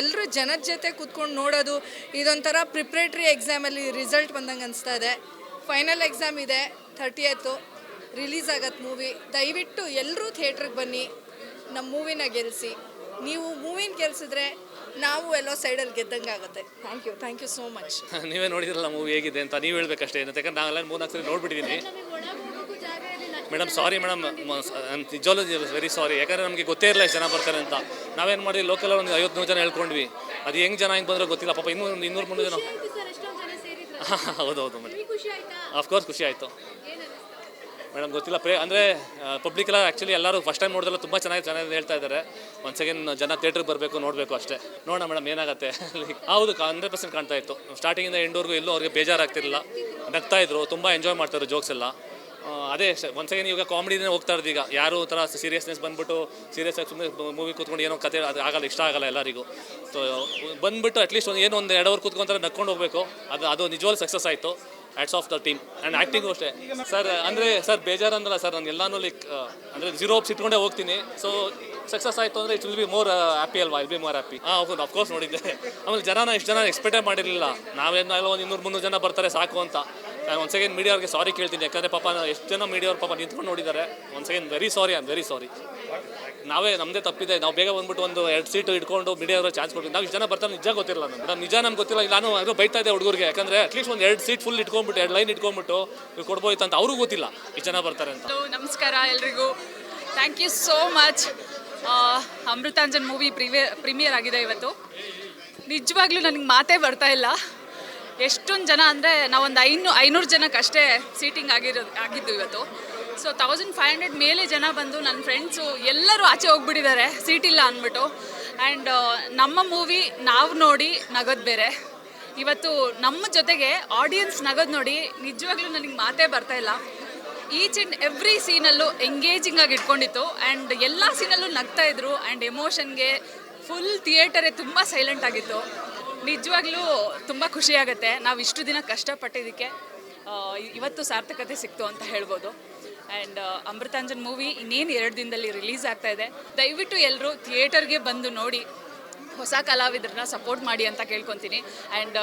ಎಲ್ಲರೂ ಜನದ ಜೊತೆ ಕೂತ್ಕೊಂಡು ನೋಡೋದು ಇದೊಂಥರ ಪ್ರಿಪ್ರೇಟ್ರಿ ಎಕ್ಸಾಮಲ್ಲಿ ರಿಸಲ್ಟ್ ಬಂದಂಗೆ ಅನಿಸ್ತಾ ಇದೆ. ಫೈನಲ್ ಎಕ್ಸಾಮ್ ಇದೆ 30th ರಿಲೀಸ್ ಆಗತ್ತೆ ಮೂವಿ. ದಯವಿಟ್ಟು ಎಲ್ಲರೂ ಥಿಯೇಟ್ರಿಗೆ ಬನ್ನಿ, ನಮ್ಮ ಮೂವಿನ ಗೆಲ್ಲಿಸಿ. ನೀವು ಮೂವಿನ ಗೆಲ್ಸಿದ್ರೆ ನಾವು ಎಲ್ಲೋ ಸೈಡಲ್ಲಿ ಗೆದ್ದಂಗೆ ಆಗುತ್ತೆ. Thank you so much. ನೀವೇ ನೋಡಿದ್ರಲ್ಲ ಮೂವಿ ಹೇಗಿದೆ ಅಂತ ನೀವು ಹೇಳ್ಬೇಕಷ್ಟೇ. ಯಾಕಂದ್ರೆ ನಾವೆಲ್ಲ 3-4 ಸರಿ ನೋಡ್ಬಿಟ್ಟಿದ್ದೀನಿ ಮೇಡಮ್. ಸಾರಿ ಮೇಡಮ್, ನಿಜವಲ್ಲೂ ವೆರಿ ಸಾರಿ. ಯಾಕಂದರೆ ನಮಗೆ ಗೊತ್ತೇ ಇರಲ್ಲ ಎಷ್ಟು ಜನ ಬರ್ತಾರೆ ಅಂತ. ನಾವೇನು ಮಾಡಿದ್ವಿ, ಲೋಕಲ್ ಒಂದು 50-100 ಜನ ಹೇಳ್ಕೊಂಡ್ವಿ. ಅದು ಹೆಂಗೆ ಜನ ಹೆಂಗೆ ಬಂದರೂ ಗೊತ್ತಿಲ್ಲ ಪಾಪ. ಇನ್ನೂ 200-300 ಜನ. ಹೌದೌದು ಮೇಡಮ್, ಅಫ್ಕೋರ್ಸ್ ಖುಷಿ ಆಯಿತು ಮೇಡಮ್. ಗೊತ್ತಿಲ್ಲ ಅಂದರೆ ಪಬ್ಲಿಕ್ಕೆಲ್ಲ ಆ್ಯಕ್ಚುಲಿ ಎಲ್ಲರೂ ಫಸ್ಟ್ ಟೈಮ್ ನೋಡಿದ್ರೆ ತುಂಬ ಚೆನ್ನಾಗಿ ಹೇಳ್ತಾ ಇದ್ದಾರೆ. ಒಂದು ಸೆಕೆಂಡ್ ಜನ ಥಿಯೇಟ್ರಿಗೆ ಬರಬೇಕು, ನೋಡಬೇಕು ಅಷ್ಟೇ. ನೋಡೋಣ ಮೇಡಮ್ ಏನಾಗುತ್ತೆ. ಹೌದು 100% ಕಾಣ್ತಾ ಇತ್ತು. ಸ್ಟಾರ್ಟಿಂಗಿಂದ ಎಂಡ್ವರೆಗೂ ಎಲ್ಲೂ ಅವ್ರಿಗೆ ಬೇಜಾರಾಗ್ತಿರಲಿಲ್ಲ, ನಗ್ತಾ ಇದ್ರು, ತುಂಬ ಎಂಜಾಯ್ ಮಾಡ್ತಾಯಿದ್ರು ಜೋಕ್ಸ್ ಎಲ್ಲ. ಅದೇ ಒಂದು ಸೆಕೆಂಡ್ ಇವಾಗ ಕಾಮಿಡಿನೇ ಹೋಗ್ತಾ ಇರೋದು. ಈಗ ಯಾರು ಥರ ಸೀರಿಯಸ್ನೆಸ್ ಬಂದುಬಿಟ್ಟು ಸೀರಿಯಸ್ ಆಗಿ ಸುಮ್ಮನೆ ಮೂವಿ ಕೂತ್ಕೊಂಡು ಏನೋ ಕತೆ ಅದು ಆಗಲ್ಲ, ಇಷ್ಟ ಆಗಲ್ಲ ಎಲ್ಲರಿಗೂ. ಸೊ ಬಂದುಬಿಟ್ಟು ಅಟ್ಲೀಸ್ಟ್ ಒಂದು 1-2 ಅವರ್ ಕೂತ್ಕೊಂತಾರೆ, ನಕ್ಕೊಂಡು ಹೋಗಬೇಕು. ಅದು ನಿಜವಾಗ್ಲೂ ಸಕ್ಸಸ್ ಆಯಿತು. Hats off the team and acting ಅಷ್ಟೇ ಸರ್. ಅಂದರೆ ಸರ್ ಬೇಜಾರಂದ್ರಲ್ಲ ಸರ್, ನಾನು ಎಲ್ಲನೂ ಲೈಕ್ ಅಂದರೆ 0 ಹೋಪ್ಸ್ ಇಟ್ಕೊಂಡೇ ಹೋಗ್ತೀನಿ. ಸೊ ಸಕ್ಸಸ್ ಆಯಿತು ಅಂದರೆ it will be more happy ಅಲ್ವಾ? Will be more happy. ಹೌದು, ಅಫ್ಕೋರ್ಸ್ ನೋಡಿದ್ದೆ. ಆಮೇಲೆ ಇಷ್ಟು ಜನ ಎಕ್ಸ್ಪೆಕ್ಟೇ ಮಾಡಿರಲಿಲ್ಲ. ನಾವೇನೋ ಒಂದು 200-300 ಜನ ಬರ್ತಾರೆ ಸಾಕು ಅಂತ. ನಾನು ಒಂದು ಸೆಕೆಂಡ್ ಮೀಡಿಯಾವ್ರಿಗೆ ಸಾರಿ ಕೇಳ್ತೀನಿ. ಯಾಕಂದರೆ ಪಾಪ ಎಷ್ಟು ಜನ ಮೀಡಿಯಾವ್ರು ಪಾಪ ನಿಂತ್ಕೊಂಡು ನೋಡಿದ್ದಾರೆ. ಒಂದು ಸೆಕೆಂಡ್ ವೆರಿ ಸಾರಿ. ನಮ್ಮದೇ ತಪ್ಪಿದೆ. ನಾವು ಬೇಗ ಬಂದ್ಬಿಟ್ಟು ಒಂದು 2 ಸೀಟು ಇಟ್ಕೊಂಡು ಮೀಡಿಯಾವ್ರಿಗೆ ಚಾನ್ಸ್ ಕೊಡ್ತೀವಿ. ನಾವು ಇಷ್ಟು ಜನ ಬರ್ತಾರೆ ನಿಜ ಗೊತ್ತಿರಲ್ಲ ನಮ್ಗೆ ಗೊತ್ತಿಲ್ಲ. ನಾನು ಅದು ಬೈತಾ ಇದ್ದೆ ಹುಡುಗರಿಗೆ. ಯಾಕಂದರೆ ಅಟ್ಲೀಸ್ಟ್ ಒಂದು 2 ಸೀಟ್ ಫುಲ್ ಇಟ್ಕೊಂಡ್ಬಿಟ್ಟು 2 ಲೈನ್ ಇಟ್ಕೊಂಡ್ಬಿಟ್ಟು ಕೊಡ್ಬೋಯ್ತು ಅಂತ. ಅವ್ರಿಗೂ ಗೊತ್ತಿಲ್ಲ ಇಷ್ಟು ಜನ ಬರ್ತಾರೆ ಅಂತ. ನಮಸ್ಕಾರ ಎಲ್ರಿಗೂ, thank you so much. Amruthanjan movie premiere ಆಗಿದೆ ಇವತ್ತು. ನಿಜವಾಗ್ಲೂ ನನಗೆ ಮಾತೇ ಬರ್ತಾ ಇಲ್ಲ. ಎಷ್ಟೊಂದು ಜನ ಅಂದರೆ ನಾವೊಂದು 500 ಜನಕ್ಕಷ್ಟೇ ಸೀಟಿಂಗ್ ಆಗಿದ್ದು ಇವತ್ತು. ಸೊ 1500 ಮೇಲೆ ಜನ ಬಂದು ನನ್ನ ಫ್ರೆಂಡ್ಸು ಎಲ್ಲರೂ ಆಚೆ ಹೋಗ್ಬಿಟ್ಟಿದ್ದಾರೆ ಸೀಟಿಲ್ಲ ಅಂದ್ಬಿಟ್ಟು. ಆ್ಯಂಡ್ ನಮ್ಮ ಮೂವಿ ನಾವು ನೋಡಿ ನಗೋದು ಬೇರೆ. ಇವತ್ತು ನಮ್ಮ ಜೊತೆಗೆ ಆಡಿಯನ್ಸ್ ನಗೋದು ನೋಡಿ ನಿಜವಾಗ್ಲೂ ನನಗೆ ಮಾತೇ ಬರ್ತಾ ಇಲ್ಲ. ಈಚ್ ಆ್ಯಂಡ್ ಎವ್ರಿ ಸೀನಲ್ಲೂ ಎಂಗೇಜಿಂಗ್ ಆಗಿ ಇಟ್ಕೊಂಡಿತ್ತು. ಆ್ಯಂಡ್ ಎಲ್ಲ ಸೀನಲ್ಲೂ ನಗ್ತಾ ಇದ್ರು. ಆ್ಯಂಡ್ ಎಮೋಷನ್ಗೆ ಫುಲ್ ಥಿಯೇಟರೇ ತುಂಬ ಸೈಲೆಂಟ್ ಆಗಿತ್ತು. ನಿಜವಾಗ್ಲೂ ತುಂಬ ಖುಷಿಯಾಗುತ್ತೆ. ನಾವು ಇಷ್ಟು ದಿನ ಕಷ್ಟಪಟ್ಟಿದ್ದಕ್ಕೆ ಇವತ್ತು ಸಾರ್ಥಕತೆ ಸಿಕ್ತು ಅಂತ ಹೇಳ್ಬೋದು. ಆ್ಯಂಡ್ ಅಮೃತಾಂಜನ್ ಮೂವಿ ಇನ್ನೇನು 2 ದಿನದಲ್ಲಿ ರಿಲೀಸ್ ಆಗ್ತಾ ಇದೆ. ದಯವಿಟ್ಟು ಎಲ್ಲರೂ ಥಿಯೇಟರ್ಗೆ ಬಂದು ನೋಡಿ, ಹೊಸ ಕಲಾವಿದರನ್ನ ಸಪೋರ್ಟ್ ಮಾಡಿ ಅಂತ ಕೇಳ್ಕೊತೀನಿ. ಆ್ಯಂಡ್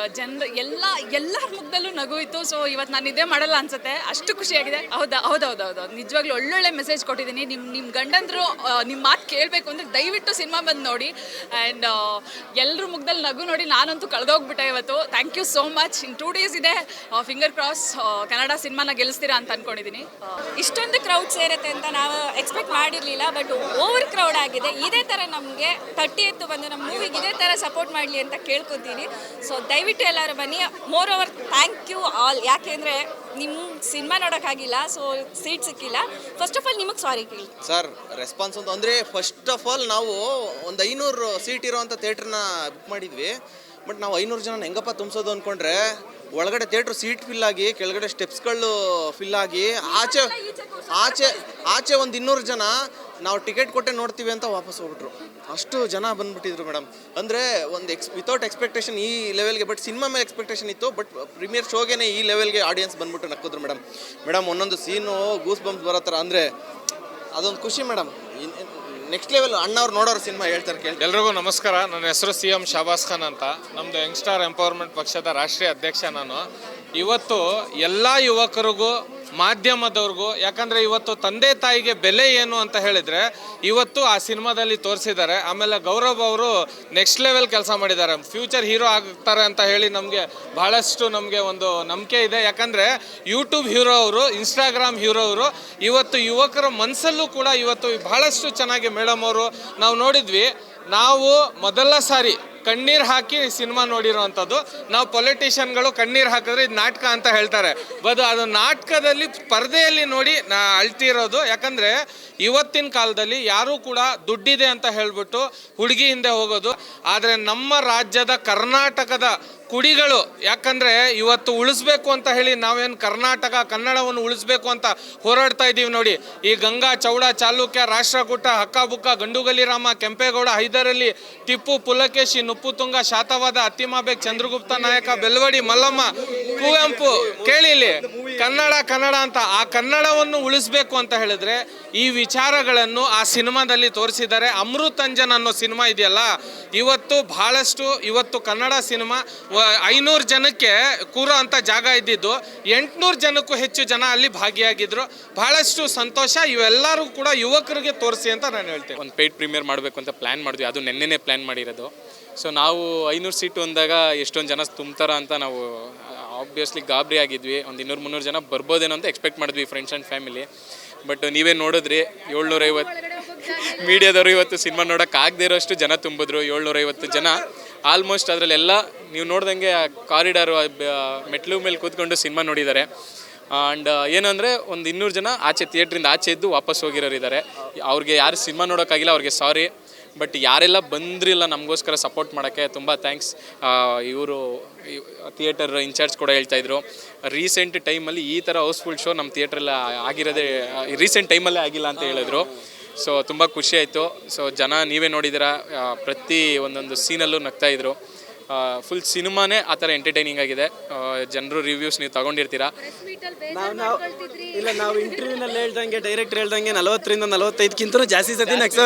ಎಲ್ಲರ ಮುಖದಲ್ಲೂ ನಗು ಇತ್ತು. ಸೊ ಇವತ್ತು ನಾನು ಇದೇ ಮಾಡಲ್ಲ ಅನ್ಸುತ್ತೆ, ಅಷ್ಟು ಖುಷಿಯಾಗಿದೆ. ಹೌದೌದು ನಿಜವಾಗ್ಲೂ ಒಳ್ಳೊಳ್ಳೆ ಮೆಸೇಜ್ ಕೊಟ್ಟಿದ್ದೀನಿ. ನಿಮ್ಮ ಗಂಡಂದರು ನಿಮ್ಮ ಮಾತು ಕೇಳಬೇಕು ಅಂದರೆ ದಯವಿಟ್ಟು ಸಿನಿಮಾ ಬಂದು ನೋಡಿ. ಆ್ಯಂಡ್ ಎಲ್ಲರ ಮುಖದಲ್ಲಿ ನಗು ನೋಡಿ ನಾನಂತೂ ಕಳೆದೋಗ್ಬಿಟ್ಟೆ ಇವತ್ತು. Thank you so much. In 2 days ಇದೆ. ಫಿಂಗರ್ ಕ್ರಾಸ್ ಕನ್ನಡ ಸಿನಿಮಾನ ಗೆಲ್ಲಿಸ್ತೀರಾ ಅಂತ ಅಂದ್ಕೊಂಡಿದ್ದೀನಿ. ಇಷ್ಟೊಂದು ಕ್ರೌಡ್ ಸೇರುತ್ತೆ ಅಂತ ನಾವು ಎಕ್ಸ್ಪೆಕ್ಟ್ ಮಾಡಿರಲಿಲ್ಲ. ಬಟ್ ಓವರ್ ಕ್ರೌಡ್ ಆಗಿದೆ. ಇದೇ ಥರ ನಮಗೆ 30th ಬಂದು ನಮ್ಮ ಮೂವಿಗೆ ಇದೇ ಥರ ಸಪೋರ್ಟ್ ಮಾಡಲಿ ಅಂತ ಕೇಳ್ಕೊತೀನಿ. ಸೊ ದಯವಿಟ್ಟು ಎಲ್ಲರೂ ಬನ್ನಿ. Moreover thank you all. ಯಾಕೆಂದರೆ ನಿಮ್ಮ ಸಿನಿಮಾ ನೋಡೋಕ್ಕಾಗಿಲ್ಲ, ಸೊ ಸೀಟ್ ಸಿಕ್ಕಿಲ್ಲ. ಫಸ್ಟ್ ಆಫ್ ಆಲ್ ನಿಮಗೆ ಸಾರಿ ಕೇಳಿ ಸರ್. ರೆಸ್ಪಾನ್ಸ್ ಅಂತ ಅಂದರೆ ಫಸ್ಟ್ ಆಫ್ ಆಲ್ ನಾವು ಒಂದು 500 ಸೀಟ್ ಇರೋವಂಥ ಥಿಯೇಟ್ರನ್ನ ಬುಕ್ ಮಾಡಿದ್ವಿ. ಬಟ್ ನಾವು 500 ಜನ ಹೆಂಗಪ್ಪ ತುಂಬಿಸೋದು ಅಂದ್ಕೊಂಡ್ರೆ ಒಳಗಡೆ ಥಿಯೇಟ್ರ್ ಸೀಟ್ ಫಿಲ್ ಆಗಿ ಕೆಳಗಡೆ ಸ್ಟೆಪ್ಸ್ಗಳು ಫಿಲ್ ಆಗಿ ಆಚೆ ಒಂದು 200 ಜನ ನಾವು ಟಿಕೆಟ್ ಕೊಟ್ಟೆ ನೋಡ್ತೀವಿ ಅಂತ ವಾಪಸ್ ಹೋಗ್ಬಿಟ್ರು. ಅಷ್ಟು ಜನ ಬಂದುಬಿಟ್ಟಿದ್ರು ಮೇಡಮ್. ಅಂದರೆ ಒಂದು ವಿತೌಟ್ ಎಕ್ಸ್ಪೆಕ್ಟೇಷನ್ ಈ ಲೆವೆಲ್ಗೆ. ಬಟ್ ಸಿನಿಮಾ ಮೇಲೆ ಎಕ್ಸ್ಪೆಕ್ಟೇಷನ್ ಇತ್ತು. ಬಟ್ ಪ್ರೀಮಿಯರ್ ಶೋಗೆ ಈ ಲೆವೆಲ್ಗೆ ಆಡಿಯನ್ಸ್ ಬಂದುಬಿಟ್ಟು ನಕ್ಕಿದ್ರು ಮೇಡಮ್. ಒಂದೊಂದು ಸೀನು ಗೂಸ್ ಬಂಪ್ಸ್ ಬರೋ ಥರ. ಅಂದರೆ ಅದೊಂದು ಖುಷಿ ಮೇಡಮ್. Next level. ಅಣ್ಣವ್ರು ನೋಡೋರು ಸಿನಿಮಾ ಹೇಳ್ತಾರೆ ಕೇಳಿ. ಎಲ್ರಿಗೂ ನಮಸ್ಕಾರ. ನನ್ನ ಹೆಸರು CM ಶಾಬಾಸ್ ಖಾನ್ ಅಂತ. ನಮ್ಮದು ಯಂಗ್ಸ್ಟಾರ್ ಎಂಪವರ್ಮೆಂಟ್ ಪಕ್ಷದ ರಾಷ್ಟ್ರೀಯ ಅಧ್ಯಕ್ಷ ನಾನು. ಇವತ್ತು ಎಲ್ಲ ಯುವಕರಿಗೂ ಮಾಧ್ಯಮದವ್ರಿಗೂ, ಯಾಕಂದರೆ ಇವತ್ತು ತಂದೆ ತಾಯಿಗೆ ಬೆಲೆ ಏನು ಅಂತ ಹೇಳಿದರೆ ಇವತ್ತು ಆ ಸಿನಿಮಾದಲ್ಲಿ ತೋರಿಸಿದ್ದಾರೆ. ಆಮೇಲೆ ಗೌರವ್ ಅವರು ನೆಕ್ಸ್ಟ್ ಲೆವೆಲ್ ಕೆಲಸ ಮಾಡಿದ್ದಾರೆ. ಫ್ಯೂಚರ್ ಹೀರೋ ಆಗ್ತಾರೆ ಅಂತ ಹೇಳಿ ಬಹಳಷ್ಟು ನಮಗೆ ಒಂದು ನಂಬಿಕೆ ಇದೆ. ಯಾಕಂದರೆ ಯೂಟ್ಯೂಬ್ ಹೀರೋ ಅವರು, ಇನ್ಸ್ಟಾಗ್ರಾಮ್ ಹೀರೋ ಅವರು ಇವತ್ತು ಯುವಕರ ಮನಸ್ಸಲ್ಲೂ ಕೂಡ ಇವತ್ತು ಬಹಳಷ್ಟು ಚೆನ್ನಾಗಿ ಮೇಡಮ್ ಅವರು ನಾವು ನೋಡಿದ್ವಿ. ನಾವು ಮೊದಲ ಸಾರಿ ಕಣ್ಣೀರು ಹಾಕಿ ಸಿನಿಮಾ ನೋಡಿರೋವಂಥದ್ದು. ನಾವು ಪೊಲಿಟಿಷಿಯನ್ಗಳು ಕಣ್ಣೀರು ಹಾಕಿದ್ರೆ ಇದು ನಾಟಕ ಅಂತ ಹೇಳ್ತಾರೆ. ಅದು ನಾಟಕದಲ್ಲಿ ಪರದೆಯಲ್ಲಿ ನೋಡಿ ಅಳ್ತಿರೋದು. ಯಾಕಂದರೆ ಇವತ್ತಿನ ಕಾಲದಲ್ಲಿ ಯಾರೂ ಕೂಡ ದುಡ್ಡಿದೆ ಅಂತ ಹೇಳ್ಬಿಟ್ಟು ಹುಡುಗಿ ಹಿಂದೆ ಹೋಗೋದು. ಆದರೆ ನಮ್ಮ ರಾಜ್ಯದ ಕರ್ನಾಟಕದ ಕುಡಿಗಳು. ಯಾಕಂದರೆ ಇವತ್ತು ಉಳಿಸ್ಬೇಕು ಅಂತ ಹೇಳಿ ನಾವೇನು ಕನ್ನಡವನ್ನು ಉಳಿಸ್ಬೇಕು ಅಂತ ಹೋರಾಡ್ತಾ ಇದ್ದೀವಿ ನೋಡಿ. ಈ ಗಂಗಾ, ಚೌಡ, ಚಾಲುಕ್ಯ, ರಾಷ್ಟ್ರಕೂಟ, ಹಕ್ಕಬುಕ್ಕ, ಗಂಡುಗಲಿ ರಾಮ, ಕೆಂಪೇಗೌಡ, ಹೈದರಲಿ, ಟಿಪ್ಪು, ಪುಲಕೇಶಿ, ನುಪ್ಪುತುಂಗ, ಶಾತವಾದ, ಅತ್ತಿಮಾಬೇಗ್, ಚಂದ್ರಗುಪ್ತ ನಾಯಕ, ಬೆಲ್ವಡಿ, ಮಲ್ಲಮ್ಮ, ಕುವೆಂಪು, ಕೇಳಿಲಿ ಕನ್ನಡ ಅಂತ. ಆ ಕನ್ನಡವನ್ನು ಉಳಿಸ್ಬೇಕು ಅಂತ ಹೇಳಿದ್ರೆ ಈ ವಿಚಾರಗಳನ್ನು ಆ ಸಿನಿಮಾದಲ್ಲಿ ತೋರಿಸಿದ್ದಾರೆ. ಅಮೃತಾಂಜನ್ ಅನ್ನೋ ಸಿನಿಮಾ ಇದೆಯಲ್ಲ, ಇವತ್ತು ಕನ್ನಡ ಸಿನಿಮಾ 500 ಜನಕ್ಕೆ ಕೂರೋ ಅಂಥ ಜಾಗ ಇದ್ದಿದ್ದು 800 ಜನಕ್ಕೂ ಹೆಚ್ಚು ಜನ ಅಲ್ಲಿ ಭಾಗಿಯಾಗಿದ್ರು. ಬಹಳಷ್ಟು ಸಂತೋಷ. ಇವೆಲ್ಲರೂ ಕೂಡ ಯುವಕರಿಗೆ ತೋರಿಸಿ ಅಂತ ನಾನು ಹೇಳ್ತೇನೆ. ಒಂದು ಪೇಯ್ಡ್ ಪ್ರೀಮಿಯರ್ ಮಾಡಬೇಕು ಅಂತ ಪ್ಲ್ಯಾನ್ ಮಾಡಿದ್ವಿ. ಅದು ನೆನ್ನೆನೇ ಪ್ಲ್ಯಾನ್ ಮಾಡಿರೋದು. ಸೊ ನಾವು 500 ಸೀಟು ಅಂದಾಗ ಎಷ್ಟೊಂದು ಜನ ತುಂಬ್ತಾರ ಅಂತ ನಾವು ಆಬ್ವಿಯಸ್ಲಿ ಗಾಬರಿ ಆಗಿದ್ವಿ. ಒಂದು 200-300 ಜನ ಬರ್ಬೋದೇನೋ ಅಂತ ಎಕ್ಸ್ಪೆಕ್ಟ್ ಮಾಡಿದ್ವಿ, ಫ್ರೆಂಡ್ಸ್ ಆ್ಯಂಡ್ ಫ್ಯಾಮಿಲಿ. ಬಟ್ ನೀವೇ ನೋಡಿದ್ರಿ 750 ಮೀಡಿಯಾದವರು ಇವತ್ತು ಸಿನಿಮಾ ನೋಡೋಕ್ಕಾಗದೇ ಇರೋಷ್ಟು ಜನ ತುಂಬಿದ್ರು. 750 ಜನ ಆಲ್ಮೋಸ್ಟ್. ಅದರಲ್ಲೆಲ್ಲ ನೀವು ನೋಡ್ದಂಗೆ ಕಾರಿಡಾರು ಮೆಟ್ಲು ಮೇಲೆ ಕೂತ್ಕೊಂಡು ಸಿನಿಮಾ ನೋಡಿದ್ದಾರೆ. ಆ್ಯಂಡ್ ಏನಂದರೆ ಒಂದು 200 ಜನ ಆಚೆ ಥಿಯೇಟ್ರಿಂದ ಆಚೆ ಇದ್ದು ವಾಪಸ್ ಹೋಗಿರೋರಿದ್ದಾರೆ. ಅವ್ರಿಗೆ ಯಾರು ಸಿನಿಮಾ ನೋಡೋಕ್ಕಾಗಿಲ್ಲ, ಅವ್ರಿಗೆ ಸಾರಿ. ಬಟ್ ಯಾರೆಲ್ಲ ಬಂದ್ರಿಲ್ಲ ನಮಗೋಸ್ಕರ ಸಪೋರ್ಟ್ ಮಾಡೋಕ್ಕೆ ತುಂಬ ಥ್ಯಾಂಕ್ಸ್. ಇವರು ಥಿಯೇಟರ್ ಇನ್ಚಾರ್ಜ್ ಕೂಡ ಹೇಳ್ತಾಯಿದ್ರು, ರೀಸೆಂಟ್ ಟೈಮಲ್ಲಿ ಈ ಥರ ಹೌಸ್ಫುಲ್ ಶೋ ನಮ್ಮ ಥಿಯೇಟ್ರೆಲ್ಲ ಆಗಿರೋದೇ ರೀಸೆಂಟ್ ಟೈಮಲ್ಲೇ ಆಗಿಲ್ಲ ಅಂತ ಹೇಳಿದ್ರು. ಸೊ ತುಂಬ ಖುಷಿ ಆಯಿತು. ಸೊ ಜನ ನೀವೇ ನೋಡಿದ್ದೀರಾ, ಪ್ರತಿ ಒಂದೊಂದು ಸೀನಲ್ಲೂ ನಗ್ತಾಯಿದ್ರು. ಫುಲ್ ಸಿನಿಮಾನೇ ಆ ಥರ ಎಂಟರ್ಟೈನಿಂಗ್ ಆಗಿದೆ. ಜನರು ರಿವ್ಯೂಸ್ ನೀವು ತಗೊಂಡಿರ್ತೀರಾ. ನಾವು ಇಂಟರ್ವ್ಯೂನಲ್ಲಿ ಹೇಳ್ದಂಗೆ, ಡೈರೆಕ್ಟರ್ ಹೇಳ್ದಂಗೆ 40ರಿಂದ 45ಕ್ಕಿಂತ ಜಾಸ್ತಿ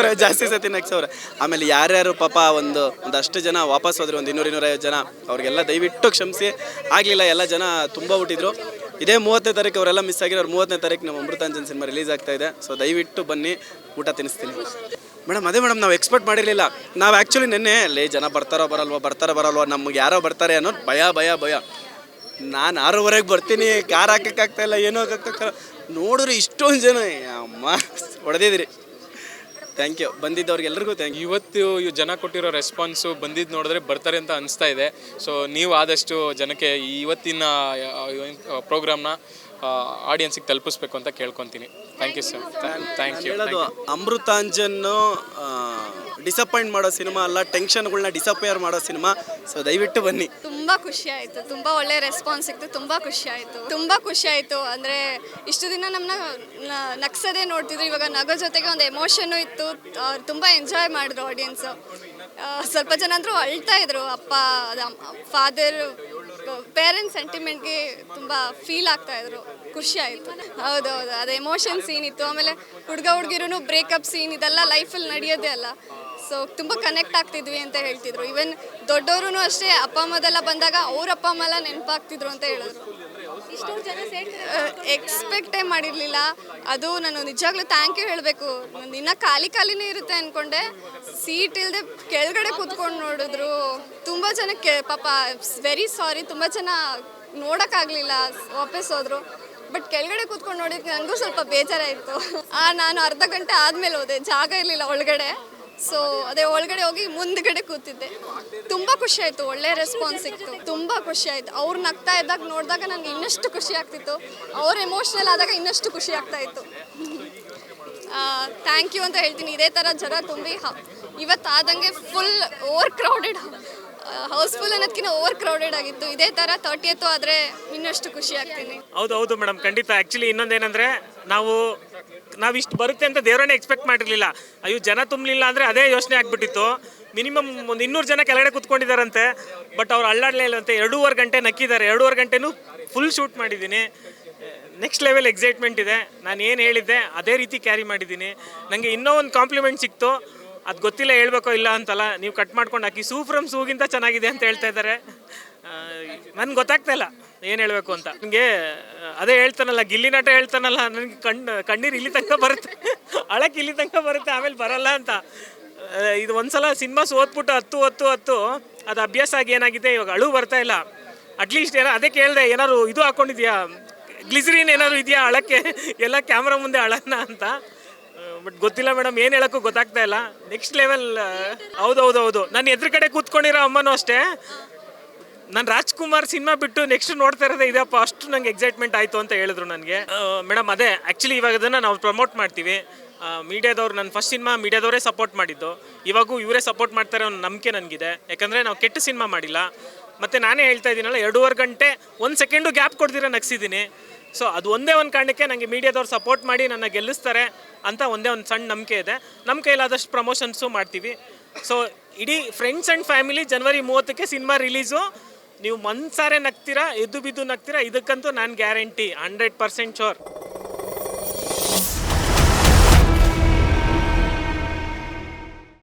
ಸತಿ ನಗ್ಸವ್ರೆ. ಆಮೇಲೆ ಯಾರ್ಯಾರು ಪಾಪ ಒಂದಷ್ಟು ಜನ ವಾಪಸ್ ಹೋದ್ರು, ಒಂದು 200-250 ಜನ, ಅವ್ರಿಗೆಲ್ಲ ದಯವಿಟ್ಟು ಕ್ಷಮಿಸಿ. ಆಗಲಿಲ್ಲ, ಎಲ್ಲ ಜನ ತುಂಬ ಬಿಟ್ಟಿದ್ರು. ಇದೇ 30ನೇ ತಾರೀಕು ಅವರೆಲ್ಲ ಮಿಸ್ ಆಗಿರೋ. 30ನೇ ತಾರೀಕು ನಮ್ಮ ಅಮೃತಾಂಜನ್ ಸಿನಿಮಾ ರಿಲೀಸ್ ಆಗ್ತಾ ಇದೆ. ಸೊ ದಯವಿಟ್ಟು ಬನ್ನಿ, ಊಟ ತಿನ್ನಿಸ್ತೀನಿ. ಮೇಡಮ್ ಅದೇ ಮೇಡಮ್, ನಾವು ಎಕ್ಸ್ಪೆಕ್ಟ್ ಮಾಡಿರಲಿಲ್ಲ. ನಾವು ಆ್ಯಕ್ಚುಲಿ ನಿನ್ನೆ ಜನ ಬರ್ತಾರೋ ಬರಲ್ವೋ, ನಮ್ಗೆ ಯಾರೋ ಬರ್ತಾರೆ ಅನ್ನೋದು ಭಯ. ನಾನು 6:30 ಬರ್ತೀನಿ, ಕಾರ್ ಹಾಕೋಕ್ಕಾಗ್ತಾಯಿಲ್ಲ, ಏನೂ ಹಾಕೋಕ್ಕಾಗ್ತಾಯಿಲ್ಲ. ನೋಡಿದ್ರೆ ಇಷ್ಟೊಂದು ಜನ, ಅಮ್ಮ ಹೊಡೆದಿದ್ರಿ. ಥ್ಯಾಂಕ್ ಯು, ಬಂದಿದ್ದವ್ರಿಗೆಲ್ರಿಗೂ ಥ್ಯಾಂಕ್ ಯು. ಇವತ್ತು ಜನ ಕೊಟ್ಟಿರೋ ರೆಸ್ಪಾನ್ಸು ಬಂದಿದ್ದು ನೋಡಿದ್ರೆ ಬರ್ತಾರೆ ಅಂತ ಅನಿಸ್ತಾ ಇದೆ. ಸೊ ನೀವು ಆದಷ್ಟು ಜನಕ್ಕೆ ಇವತ್ತಿನ ಪ್ರೋಗ್ರಾಮ್ನ ಆಡಿಯನ್ಸಿಗೆ ತಲುಪಿಸ್ಬೇಕು ಅಂತ ಕೇಳ್ಕೊತೀನಿ. Thank you sir. Thank you. ಹೇಳೋದು ಅಮೃತಾಂಜನ್ನು ಡಿಸಪಾಯಿಂಟ್ ಮಾಡೋ ಸಿನಿಮಾ ಅಲ್ಲ, ಟೆನ್ಷನ್ಗಳನ್ನ ಡಿಸಪೇರ್ ಮಾಡೋ ಸಿನಿಮಾ. ಸೊ ದಯವಿಟ್ಟು ಬನ್ನಿ. ತುಂಬ ಖುಷಿ ಆಯಿತು, ತುಂಬ ಒಳ್ಳೆ ರೆಸ್ಪಾನ್ಸ್ ಸಿಕ್ತು. ತುಂಬ ಖುಷಿ ಆಯಿತು. ಅಂದರೆ ಇಷ್ಟು ದಿನ ನಮ್ಮನ್ನ ನಗ್ಸೋದೇ ನೋಡ್ತಿದ್ರು, ಇವಾಗ ನಗೋ ಜೊತೆಗೆ ಒಂದು ಎಮೋಷನ್ನು ಇತ್ತು. ತುಂಬ ಎಂಜಾಯ್ ಮಾಡಿದ್ರು ಆಡಿಯನ್ಸು. ಸ್ವಲ್ಪ ಜನ ಅಂದರೂ ಅಳ್ತಾ ಇದ್ರು. ಫಾದರ್ ಪೇರೆಂಟ್ಸ್ ಸೆಂಟಿಮೆಂಟ್ಗೆ ತುಂಬ ಫೀಲ್ ಆಗ್ತಾಯಿದ್ರು. ಖುಷಿ ಆಯಿತು. ಹೌದು, ಅದು ಎಮೋಷನ್ ಸೀನ್ ಇತ್ತು. ಆಮೇಲೆ ಹುಡುಗಿರೂ ಬ್ರೇಕಪ್ ಸೀನ್, ಇದೆಲ್ಲ ಲೈಫಲ್ಲಿ ನಡೆಯೋದೇ ಅಲ್ಲ. ಸೊ ತುಂಬ ಕನೆಕ್ಟ್ ಆಗ್ತಿದ್ವಿ ಅಂತ ಹೇಳ್ತಿದ್ರು. ಈವನ್ ದೊಡ್ಡವರು ಅಷ್ಟೇ, ಅಪ್ಪ ಅಮ್ಮದೆಲ್ಲ ಬಂದಾಗ ಅವ್ರ ಅಪ್ಪ ಅಮ್ಮ ಎಲ್ಲ ನೆನಪಾಗ್ತಿದ್ರು ಅಂತ ಹೇಳಿದ್ರು. ಇಷ್ಟೊಂದು ಜನ ಎಕ್ಸ್ಪೆಕ್ಟೇ ಮಾಡಿರಲಿಲ್ಲ. ಅದು ನಾನು ನಿಜವಾಗ್ಲೂ ಥ್ಯಾಂಕ್ ಯು ಹೇಳಬೇಕು. ಇನ್ನೂ ಖಾಲಿನೇ ಇರುತ್ತೆ ಅಂದ್ಕೊಂಡೆ. ಸೀಟ್ ಇಲ್ಲದೆ ಕೆಳಗಡೆ ಕೂತ್ಕೊಂಡು ನೋಡಿದ್ರು. ತುಂಬ ಜನಕ್ಕೆ ಪಾಪ ವೆರಿ ಸಾರಿ, ತುಂಬ ಜನ ನೋಡೋಕ್ಕಾಗಲಿಲ್ಲ, ವಾಪಸ್ ಹೋದರು. ಬಟ್ ಕೆಳಗಡೆ ಕೂತ್ಕೊಂಡು ನೋಡಿದ್ರೆ ನನಗೂ ಸ್ವಲ್ಪ ಬೇಜಾರಾಯಿತು. ನಾನು ಅರ್ಧ ಗಂಟೆ ಆದಮೇಲೆ ಹೋದೆ, ಜಾಗ ಇರಲಿಲ್ಲ ಒಳಗಡೆ. ಸೊ ಅದೇ ಒಳಗಡೆ ಹೋಗಿ ಮುಂದ್ಗಡೆ ಕೂತಿದ್ದೆ. ತುಂಬ ಖುಷಿ ಆಯಿತು, ಒಳ್ಳೆ ರೆಸ್ಪಾನ್ಸ್ ಸಿಕ್ತು. ತುಂಬ ಖುಷಿ ಆಯಿತು. ಅವ್ರು ನಗ್ತಾ ಇದ್ದಾಗ ನೋಡಿದಾಗ ನನಗೆ ಇನ್ನಷ್ಟು ಖುಷಿ ಆಗ್ತಿತ್ತು. ಅವ್ರು ಎಮೋಷ್ನಲ್ ಆದಾಗ ಇನ್ನಷ್ಟು ಖುಷಿ ಆಗ್ತಾಯಿತ್ತು. ಥ್ಯಾಂಕ್ ಯು ಅಂತ ಹೇಳ್ತೀನಿ. ಇದೇ ಥರ ಜನ ತುಂಬಿ ಇವತ್ತಾದಂಗೆ ಫುಲ್ ಓವರ್ ಕ್ರೌಡೆಡ್, ಹೌಸ್ಫುಲ್ ಅನ್ನೋದಕ್ಕಿಂತ ಓವರ್ ಕ್ರೌಡೆಡ್ ಆಗಿತ್ತು. ಇದೇ ಥರ 30th ಆದರೆ ಇನ್ನಷ್ಟು ಖುಷಿ ಆಗ್ತೀನಿ. ಹೌದು ಮೇಡಮ್, ಖಂಡಿತ. ಆ್ಯಕ್ಚುಲಿ ಇನ್ನೊಂದೇನೆಂದರೆ ನಾವು ಇಷ್ಟು ಬರುತ್ತೆ ಅಂತ ದೇವರನ್ನೇ ಎಕ್ಸ್ಪೆಕ್ಟ್ ಮಾಡಿರಲಿಲ್ಲ. ಅಯ್ಯೋ ಜನ ತುಂಬಲಿಲ್ಲ ಅಂದರೆ ಅದೇ ಯೋಚನೆ ಆಗಿಬಿಟ್ಟಿತ್ತು. ಮಿನಿಮಮ್ ಒಂದು 200 ಜನ ಕೆಳಗಡೆ ಕೂತ್ಕೊಂಡಿದ್ದಾರಂತೆ. ಬಟ್ ಅವ್ರು ಅಲ್ಲಾಡಲೇ ಇಲ್ಲಂತೆ. 2.5 ಗಂಟೆ ನಕ್ಕಿದ್ದಾರೆ. 2.5 ಗಂಟೆನೂ ಫುಲ್ ಶೂಟ್ ಮಾಡಿದ್ದೀನಿ. ನೆಕ್ಸ್ಟ್ ಲೆವೆಲ್ ಎಕ್ಸೈಟ್ಮೆಂಟ್ ಇದೆ. ನಾನು ಏನು ಹೇಳಿದ್ದೆ ಅದೇ ರೀತಿ ಕ್ಯಾರಿ ಮಾಡಿದ್ದೀನಿ. ನನಗೆ ಇನ್ನೂ ಒಂದು ಕಾಂಪ್ಲಿಮೆಂಟ್ ಸಿಕ್ತು. ಅದು ಗೊತ್ತಿಲ್ಲ ಹೇಳ್ಬೇಕೋ ಇಲ್ಲ ಅಂತಲ್ಲ, ನೀವು ಕಟ್ ಮಾಡ್ಕೊಂಡು ಹಾಕಿ ಸೂ ಫ್ರಮ್ ಸೂಗಿಂತ ಚೆನ್ನಾಗಿದೆ ಅಂತ ಹೇಳ್ತಾ ಇದ್ದಾರೆ. ನನಗೆ ಗೊತ್ತಾಗ್ತಾ ಇಲ್ಲ ಏನು ಹೇಳಬೇಕು ಅಂತ. ನನಗೆ ಅದೇ ಹೇಳ್ತಾನಲ್ಲ, ಗಿಲ್ಲಿ ನಟ ಹೇಳ್ತಾನಲ್ಲ, ನನಗೆ ಕಣ್ಣೀರು ಇಲ್ಲಿ ತನಕ ಬರುತ್ತೆ, ಅಳಕ್ಕೆ ಇಲ್ಲಿ ತನಕ ಬರುತ್ತೆ, ಆಮೇಲೆ ಬರಲ್ಲ ಅಂತ. ಇದು ಒಂದ್ಸಲ ಸಿನಿಮಾ ಓದ್ಬಿಟ್ಟು ಹತ್ತು ಅದು ಅಭ್ಯಾಸ ಆಗಿ ಏನಾಗಿದೆ, ಇವಾಗ ಅಳು ಬರ್ತಾ ಇಲ್ಲ. ಅಟ್ಲೀಸ್ಟ್ ಅದೇ ಕೇಳಿದೆ, ಏನಾದ್ರು ಇದು ಹಾಕ್ಕೊಂಡಿದ್ಯಾ, ಗ್ಲಿಸರಿನ್ ಏನಾದ್ರು ಇದೆಯಾ ಅಳಕ್ಕೆ, ಎಲ್ಲ ಕ್ಯಾಮ್ರಾ ಮುಂದೆ ಅಳನ್ನ ಅಂತ. ಬಟ್ ಗೊತ್ತಿಲ್ಲ ಮೇಡಮ್, ಏನು ಹೇಳೋಕ್ಕೂ ಗೊತ್ತಾಗ್ತಾ ಇಲ್ಲ. Next level. ಹೌದು ನನ್ನ ಎದುರುಗಡೆ ಕೂತ್ಕೊಂಡಿರೋ ಅಮ್ಮನೂ ಅಷ್ಟೇ, ನಾನು ರಾಜ್ಕುಮಾರ್ ಸಿನಿಮಾ ಬಿಟ್ಟು ನೆಕ್ಸ್ಟ್ ನೋಡ್ತಾ ಇರೋದೇ ಇದಪ್ಪ, ಅಷ್ಟು ನಂಗೆ ಎಕ್ಸೈಟ್ಮೆಂಟ್ ಆಯಿತು ಅಂತ ಹೇಳಿದ್ರು ನನಗೆ. ಮೇಡಮ್ ಅದೇ ಆ್ಯಕ್ಚುಲಿ ಇವಾಗ ಅದನ್ನು ನಾವು ಪ್ರಮೋಟ್ ಮಾಡ್ತೀವಿ. ಮೀಡಿಯಾದವ್ರು, ನನ್ನ ಫಸ್ಟ್ ಸಿನಿಮಾ ಮೀಡಿಯಾದವರೇ ಸಪೋರ್ಟ್ ಮಾಡಿದ್ದು, ಇವಾಗೂ ಇವರೇ ಸಪೋರ್ಟ್ ಮಾಡ್ತಾರೆ ಅನ್ನೋ ನಂಬಿಕೆ ನನಗಿದೆ. ಯಾಕಂದರೆ ನಾವು ಕೆಟ್ಟ ಸಿನಿಮಾ ಮಾಡಿಲ್ಲ. ಮತ್ತು ನಾನೇ ಹೇಳ್ತಾ ಇದ್ದೀನಲ್ಲ 2.5 ಗಂಟೆ 1 ಸೆಕೆಂಡು ಗ್ಯಾಪ್ ಕೊಡ್ದಿರ ನಗ್ಸಿದ್ದೀನಿ. ಸೊ ಅದು ಒಂದೇ ಒಂದು ಕಾರಣಕ್ಕೆ ನನಗೆ ಮೀಡಿಯಾದವ್ರು ಸಪೋರ್ಟ್ ಮಾಡಿ ನನ್ನ ಗೆಲ್ಲಿಸ್ತಾರೆ ಅಂತ ಒಂದೇ ಒಂದು ಸಣ್ಣ ನಂಬಿಕೆ ಇದೆ. ನಮ್ಮ ಕೈಲಾದಷ್ಟು ಪ್ರಮೋಷನ್ಸು ಮಾಡ್ತೀವಿ. ಸೊ ಇಡೀ ಫ್ರೆಂಡ್ಸ್ ಆ್ಯಂಡ್ ಫ್ಯಾಮಿಲಿ ಜನವರಿ 30ಕ್ಕೆ ಸಿನಿಮಾ ರಿಲೀಸು. ನೀವು ಮನ್ಸಾರೆ ನಗ್ತೀರಾ, ಎದ್ದು ಬಿದ್ದು ನಗ್ತೀರಾ, ಇದಕ್ಕಂತೂ ನಾನು ಗ್ಯಾರಂಟಿ 100% ಶೋರ್.